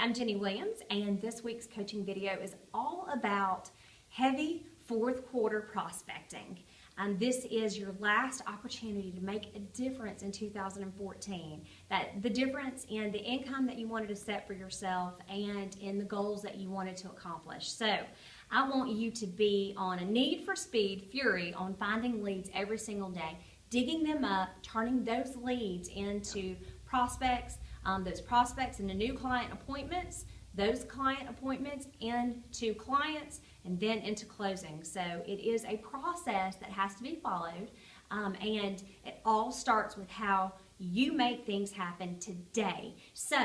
I'm Jenny Williams, and this week's coaching video is all about heavy fourth quarter prospecting. This is your last opportunity to make a difference in 2014. That the difference in the income that you wanted to set for yourself and in the goals that you wanted to accomplish. So I want you to be on a need for speed, fury on finding leads every single day, digging them up, turning those leads into prospects, those prospects into new client appointments, those client appointments into clients, and then into closing. So it is a process that has to be followed, and it all starts with how you make things happen today. So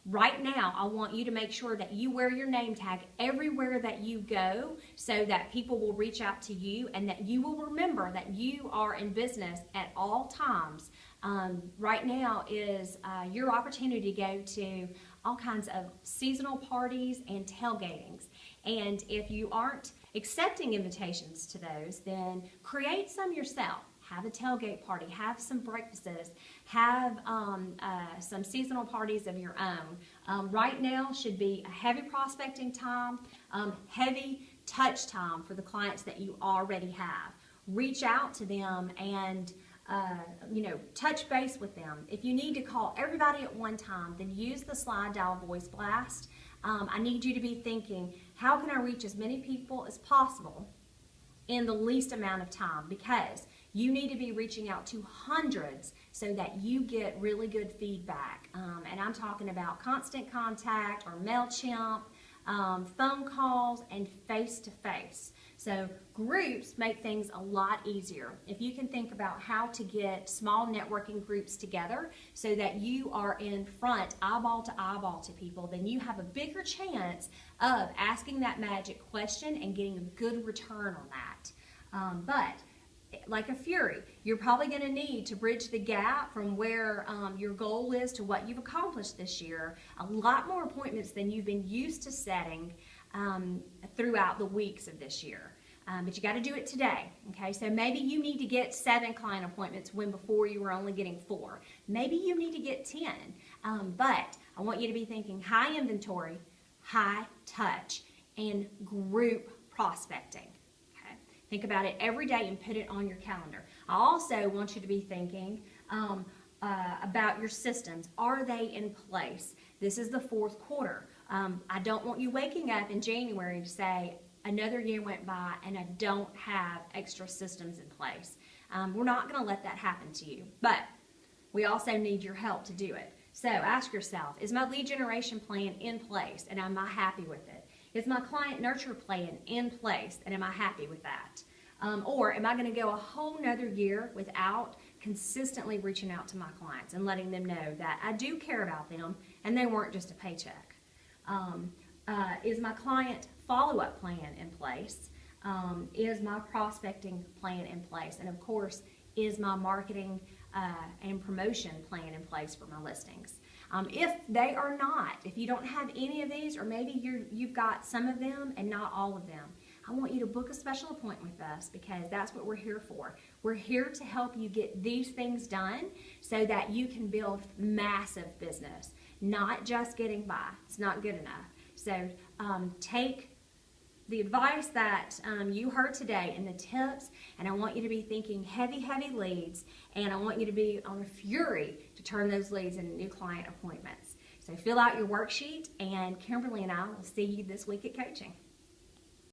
right now, I want you to make sure that you wear your name tag everywhere that you go so that people will reach out to you and that you will remember that you are in business at all times. Right now is your opportunity to go to all kinds of seasonal parties and tailgatings. And if you aren't accepting invitations to those, then create some yourself. Have a tailgate party, have some breakfasts, have some seasonal parties of your own. Right now should be a heavy prospecting time, heavy touch time for the clients that you already have. Reach out to them and touch base with them. If you need to call everybody at one time, then use the slide dial voice blast. I need you to be thinking, how can I reach as many people as possible in the least amount of time? Because you need to be reaching out to hundreds so that you get really good feedback. And I'm talking about constant contact or MailChimp, phone calls, and face-to-face. So groups make things a lot easier. If you can think about how to get small networking groups together so that you are in front, eyeball to people, then you have a bigger chance of asking that magic question and getting a good return on that. But like a fury, you're probably going to need to bridge the gap from where your goal is to what you've accomplished this year. A lot more appointments than you've been used to setting throughout the weeks of this year. But you got to do it today, okay? So maybe you need to get 7 client appointments when before you were only getting 4. Maybe you need to get 10. But I want you to be thinking high inventory, high touch, and group prospecting. Think about it every day and put it on your calendar. I also want you to be thinking about your systems. Are they in place? This is the fourth quarter. I don't want you waking up in January to say, another year went by and I don't have extra systems in place. We're not going to let that happen to you, but we also need your help to do it. So ask yourself, is my lead generation plan in place and am I happy with it? Is my client nurture plan in place and am I happy with that? Or am I going to go a whole nother year without consistently reaching out to my clients and letting them know that I do care about them and they weren't just a paycheck? Is my client follow-up plan in place? Is my prospecting plan in place? And of course, is my marketing and promotion plan in place for my listings? If they are not, if you don't have any of these, or maybe you've got some of them and not all of them, I want you to book a special appointment with us because that's what we're here for. We're here to help you get these things done so that you can build massive business, not just getting by. It's not good enough. So take the advice that you heard today and the tips, and I want you to be thinking heavy leads, and I want you to be on a fury to turn those leads into new client appointments. So fill out your worksheet, and Kimberly and I will see you this week at coaching.